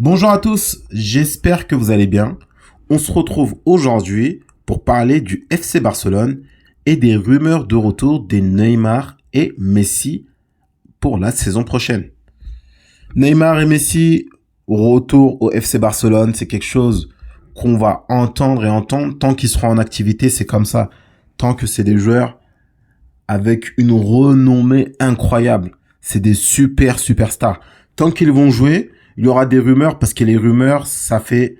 Bonjour à tous, j'espère que vous allez bien. On se retrouve aujourd'hui pour parler du FC Barcelone et des rumeurs de retour des Neymar et Messi pour la saison prochaine. Neymar et Messi, retour au FC Barcelone, c'est quelque chose qu'on va entendre et entendre tant qu'ils seront en activité, c'est comme ça. Tant que c'est des joueurs avec une renommée incroyable, c'est des superstars. Tant qu'ils vont jouer, il y aura des rumeurs parce que les rumeurs, ça fait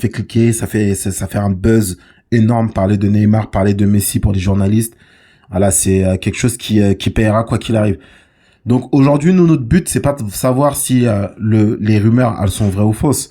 cliquer, ça fait un buzz énorme. Parler de Neymar, parler de Messi pour les journalistes. Voilà, c'est quelque chose qui paiera quoi qu'il arrive. Donc aujourd'hui, nous, notre but, c'est pas de savoir si les rumeurs, elles sont vraies ou fausses.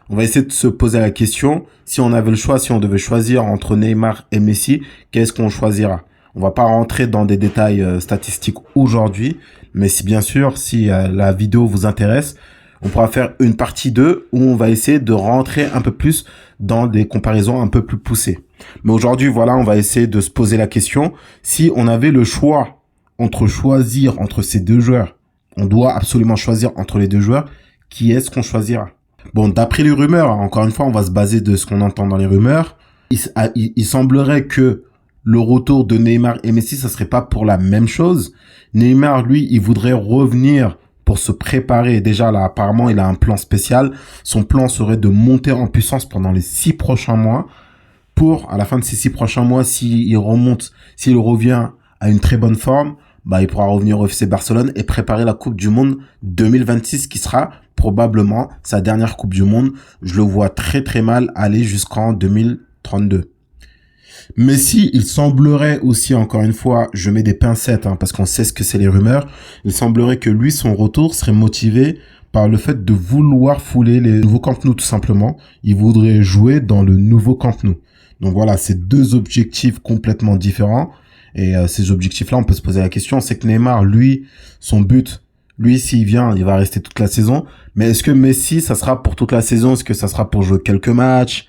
On va essayer de se poser la question, si on avait le choix, si on devait choisir entre Neymar et Messi, qu'est-ce qu'on choisira? On va pas rentrer dans des détails statistiques aujourd'hui, mais si bien sûr, si la vidéo vous intéresse, on pourra faire une partie 2 où on va essayer de rentrer un peu plus dans des comparaisons un peu plus poussées. Mais aujourd'hui, voilà, on va essayer de se poser la question, si on avait le choix choisir entre ces deux joueurs, on doit absolument choisir entre les deux joueurs, qui est-ce qu'on choisira? Bon, d'après les rumeurs, encore une fois, on va se baser de ce qu'on entend dans les rumeurs. Il semblerait que le retour de Neymar et Messi, ça serait pas pour la même chose. Neymar, lui, il voudrait revenir pour se préparer. Déjà, là, apparemment, il a un plan spécial. Son plan serait de monter en puissance pendant les 6 prochains mois. Pour, à la fin de ces 6 prochains mois, s'il revient à une très bonne forme, bah, il pourra revenir au FC Barcelone et préparer la Coupe du Monde 2026 qui sera probablement sa dernière Coupe du Monde. Je le vois très mal aller jusqu'en 2032. Messi, il semblerait aussi, encore une fois, je mets des pincettes, parce qu'on sait ce que c'est les rumeurs, il semblerait que lui, son retour serait motivé par le fait de vouloir fouler les nouveaux Camp Nou, tout simplement. Il voudrait jouer dans le nouveau Camp Nou. Donc voilà, c'est deux objectifs complètement différents. Et ces objectifs-là, on peut se poser la question, c'est que Neymar, lui, son but, lui, s'il vient, il va rester toute la saison. Mais est-ce que Messi, ça sera pour toute la saison? Est-ce que ça sera pour jouer quelques matchs?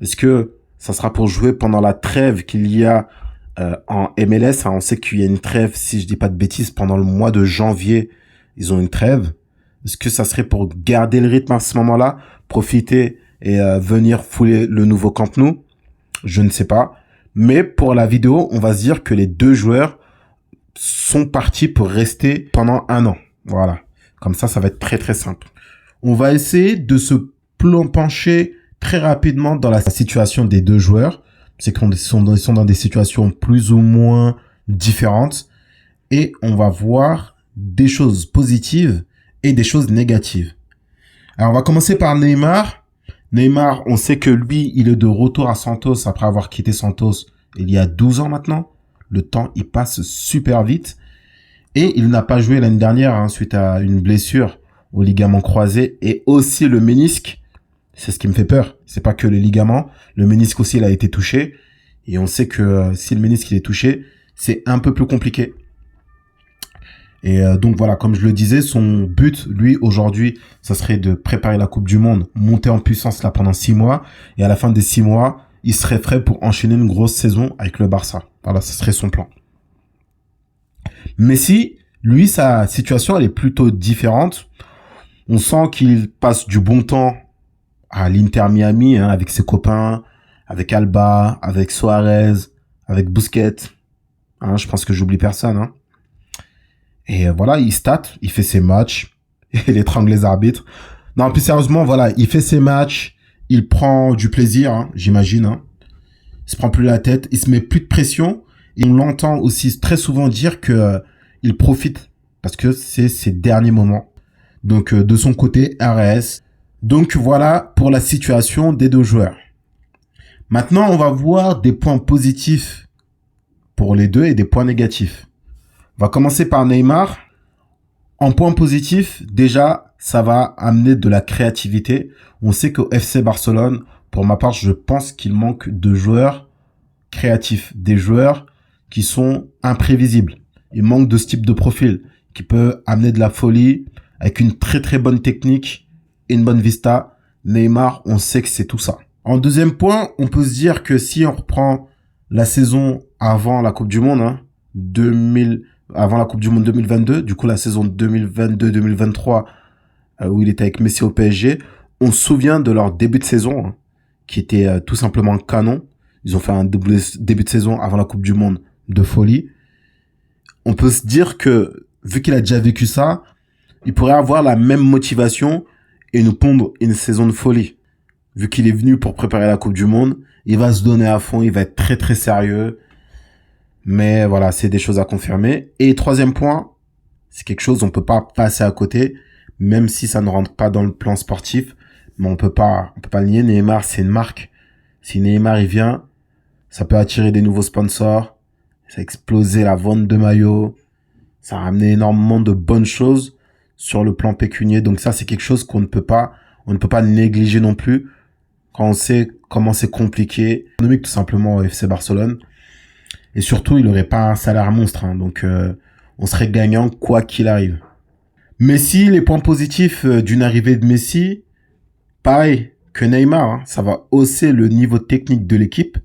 Est-ce que ça sera pour jouer pendant la trêve qu'il y a en MLS? On sait qu'il y a une trêve, si je dis pas de bêtises, pendant le mois de janvier, ils ont une trêve. Est-ce que ça serait pour garder le rythme à ce moment-là, profiter et venir fouler le nouveau Camp Nou? Je ne sais pas. Mais pour la vidéo, on va se dire que les deux joueurs sont partis pour rester pendant 1 an. Voilà. Comme ça va être très simple. On va essayer de se pencher très rapidement dans la situation des deux joueurs. C'est qu'ils sont dans des situations plus ou moins différentes. Et on va voir des choses positives et des choses négatives. Alors, on va commencer par Neymar. Neymar, on sait que lui, il est de retour à Santos après avoir quitté Santos il y a 12 ans maintenant. Le temps, il passe super vite. Et il n'a pas joué l'année dernière suite à une blessure au ligament croisé et aussi le ménisque. C'est ce qui me fait peur. C'est pas que le ligament. Le ménisque aussi, il a été touché. Et on sait que si le ménisque il est touché, c'est un peu plus compliqué. Et donc voilà, comme je le disais, son but, lui, aujourd'hui, ça serait de préparer la Coupe du Monde, monter en puissance là pendant 6 mois. Et à la fin des 6 mois, il serait prêt pour enchaîner une grosse saison avec le Barça. Voilà, ce serait son plan. Messi, lui, sa situation, elle est plutôt différente. On sent qu'il passe du bon temps à l'Inter Miami, avec ses copains, avec Alba, avec Suarez, avec Busquets. Je pense que j'oublie personne. Et voilà, il stat, il fait ses matchs, il étrangle les arbitres. Non, plus sérieusement, voilà, il fait ses matchs, il prend du plaisir, j'imagine. Il se prend plus la tête, il se met plus de pression. Et on l'entend aussi très souvent dire que il profite parce que c'est ses derniers moments. Donc de son côté, RS. Donc voilà pour la situation des deux joueurs. Maintenant, on va voir des points positifs pour les deux et des points négatifs. On va commencer par Neymar. En point positif, déjà, ça va amener de la créativité. On sait qu'au FC Barcelone, pour ma part, je pense qu'il manque de joueurs créatifs, des joueurs qui sont imprévisibles. Il manque de ce type de profil qui peut amener de la folie avec une très bonne technique et une bonne vista. Neymar, on sait que c'est tout ça. En deuxième point, on peut se dire que si on reprend la saison avant la Coupe du Monde, avant la Coupe du Monde 2022, du coup la saison 2022-2023 où il était avec Messi au PSG, On se souvient de leur début de saison, hein, qui était tout simplement canon. Ils ont fait un début de saison avant la Coupe du Monde de folie. On peut se dire que, vu qu'il a déjà vécu ça, il pourrait avoir la même motivation et nous pondre une saison de folie. Vu qu'il est venu pour préparer la Coupe du Monde, il va se donner à fond, il va être très très sérieux. Mais voilà, c'est des choses à confirmer. Et troisième point, c'est quelque chose on peut pas passer à côté, même si ça ne rentre pas dans le plan sportif. Mais on peut pas le nier. Neymar, c'est une marque. Si Neymar il vient, ça peut attirer des nouveaux sponsors. Ça a explosé la vente de maillots. Ça a ramené énormément de bonnes choses sur le plan pécunier. Donc ça, c'est quelque chose on ne peut pas négliger non plus quand on sait comment c'est compliqué, économique tout simplement au FC Barcelone. Et surtout, il n'aurait pas un salaire monstre, hein, donc on serait gagnant quoi qu'il arrive. Messi, les points positifs d'une arrivée de Messi, pareil que Neymar, hein, ça va hausser le niveau technique de l'équipe.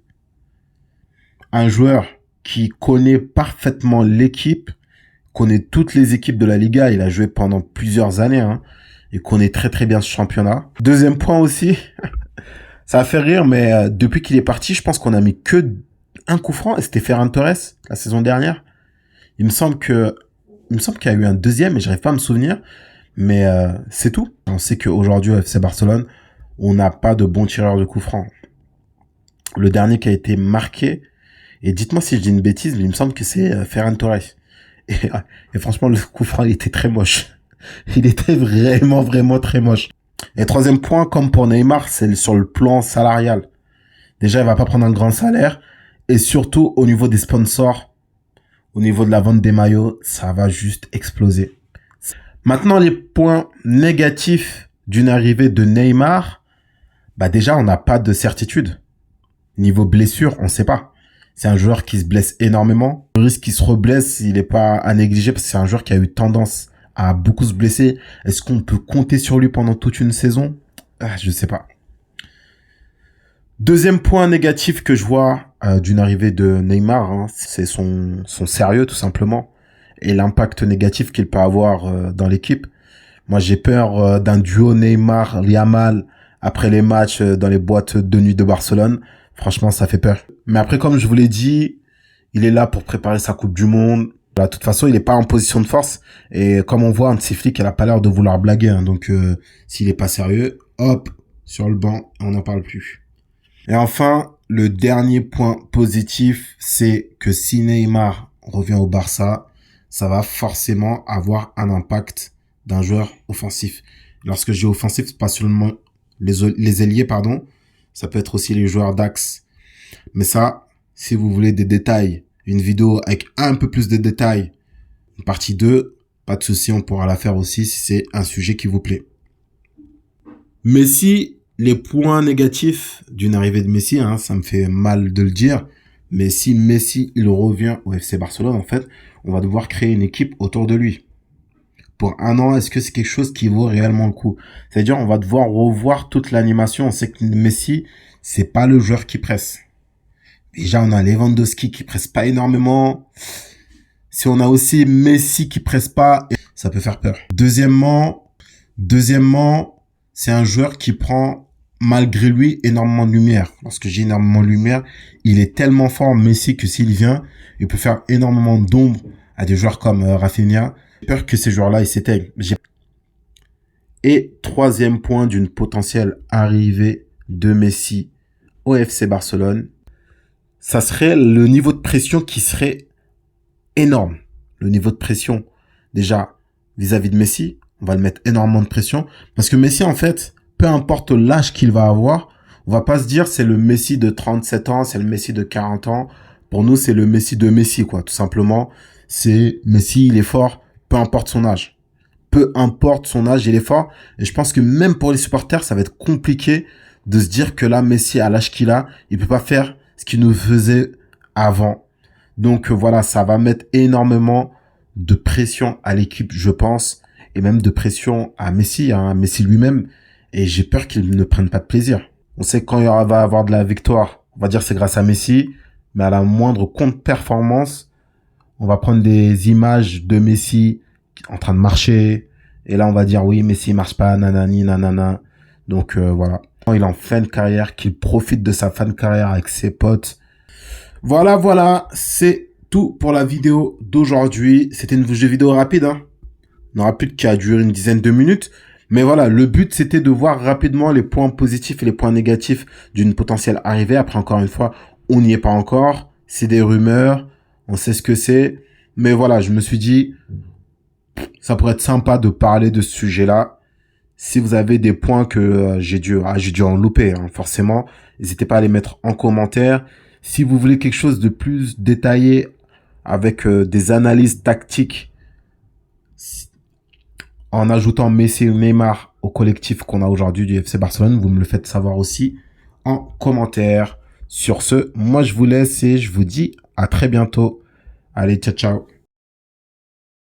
Un joueur qui connaît parfaitement l'équipe, connaît toutes les équipes de la Liga, il a joué pendant plusieurs années, hein, et connaît très très bien ce championnat. Deuxième point aussi, ça a fait rire, mais depuis qu'il est parti, je pense qu'on a mis que un coup franc, et c'était Ferran Torres, la saison dernière. Il me semble qu'il y a eu un deuxième, mais j'arrive pas à me souvenir. Mais c'est tout. On sait qu'aujourd'hui, au FC Barcelone, on n'a pas de bons tireurs de coups francs. Le dernier qui a été marqué, et dites-moi si je dis une bêtise, mais il me semble que c'est Ferran Torres. Et franchement, le coup franc, il était très moche. Il était vraiment, vraiment très moche. Et troisième point, comme pour Neymar, c'est sur le plan salarial. Déjà, il va pas prendre un grand salaire. Et surtout, au niveau des sponsors, au niveau de la vente des maillots, ça va juste exploser. Maintenant, les points négatifs d'une arrivée de Neymar, bah déjà, on n'a pas de certitude. Niveau blessure, on sait pas. C'est un joueur qui se blesse énormément. Le risque qu'il se reblesse, il n'est pas à négliger parce que c'est un joueur qui a eu tendance à beaucoup se blesser. Est-ce qu'on peut compter sur lui pendant toute une saison? Je sais pas. Deuxième point négatif que je vois d'une arrivée de Neymar, hein, c'est son sérieux tout simplement et l'impact négatif qu'il peut avoir dans l'équipe. Moi, j'ai peur d'un duo Neymar-Yamal après les matchs dans les boîtes de nuit de Barcelone. Franchement, ça fait peur. Mais après, comme je vous l'ai dit, il est là pour préparer sa Coupe du Monde. De toute façon, il n'est pas en position de force. Et comme on voit, un de ses flics, elle a pas l'air de vouloir blaguer. Hein. Donc, s'il est pas sérieux, hop, sur le banc, on n'en parle plus. Et enfin, le dernier point positif, c'est que si Neymar revient au Barça, ça va forcément avoir un impact d'un joueur offensif. Lorsque je dis offensif, c'est pas seulement les ailiers, pardon. Ça peut être aussi les joueurs d'axe. Mais ça, si vous voulez des détails, une vidéo avec un peu plus de détails, une partie 2, pas de souci, on pourra la faire aussi si c'est un sujet qui vous plaît. Messi, les points négatifs d'une arrivée de Messi, hein, ça me fait mal de le dire, mais si Messi, il revient au FC Barcelone, en fait, on va devoir créer une équipe autour de lui. Pour un an, est-ce que c'est quelque chose qui vaut réellement le coup? C'est-à-dire, on va devoir revoir toute l'animation. On sait que Messi, c'est pas le joueur qui presse. Déjà, on a Lewandowski qui presse pas énormément. Si on a aussi Messi qui presse pas, ça peut faire peur. Deuxièmement, c'est un joueur qui prend, malgré lui, énormément de lumière. Lorsque j'ai énormément de lumière, il est tellement fort, Messi, que s'il vient, il peut faire énormément d'ombre à des joueurs comme Rafinha. J'ai peur que ces joueurs-là, ils s'éteignent. Et troisième point d'une potentielle arrivée de Messi au FC Barcelone, ça serait le niveau de pression qui serait énorme. Le niveau de pression, déjà, vis-à-vis de Messi, on va le mettre énormément de pression. Parce que Messi, en fait, peu importe l'âge qu'il va avoir, on va pas se dire c'est le Messi de 37 ans, c'est le Messi de 40 ans. Pour nous, c'est le Messi de Messi, quoi. Tout simplement, c'est Messi, il est fort, peu importe son âge. Peu importe son âge, il est fort. Et je pense que même pour les supporters, ça va être compliqué de se dire que là, Messi, à l'âge qu'il a, il peut pas faire ce qu'il nous faisait avant. Donc voilà, ça va mettre énormément de pression à l'équipe, je pense, et même de pression à Messi, hein, Messi lui-même. Et j'ai peur qu'il ne prenne pas de plaisir. On sait que quand il va avoir de la victoire, on va dire c'est grâce à Messi, mais à la moindre contre-performance, on va prendre des images de Messi en train de marcher, et là on va dire oui, Messi marche pas, nanani, nanana. Donc voilà. Il est en fin de carrière, qu'il profite de sa fin de carrière avec ses potes. Voilà, c'est tout pour la vidéo d'aujourd'hui. C'était une vidéo rapide, hein. Une rapide qui a duré une dizaine de minutes. Mais voilà, le but, c'était de voir rapidement les points positifs et les points négatifs d'une potentielle arrivée. Après, encore une fois, on n'y est pas encore. C'est des rumeurs. On sait ce que c'est. Mais voilà, je me suis dit, ça pourrait être sympa de parler de ce sujet-là. Si vous avez des points que j'ai dû en louper, hein, forcément, n'hésitez pas à les mettre en commentaire. Si vous voulez quelque chose de plus détaillé avec des analyses tactiques en ajoutant Messi et Neymar au collectif qu'on a aujourd'hui du FC Barcelone, vous me le faites savoir aussi en commentaire. Sur ce, moi je vous laisse et je vous dis à très bientôt. Allez, ciao.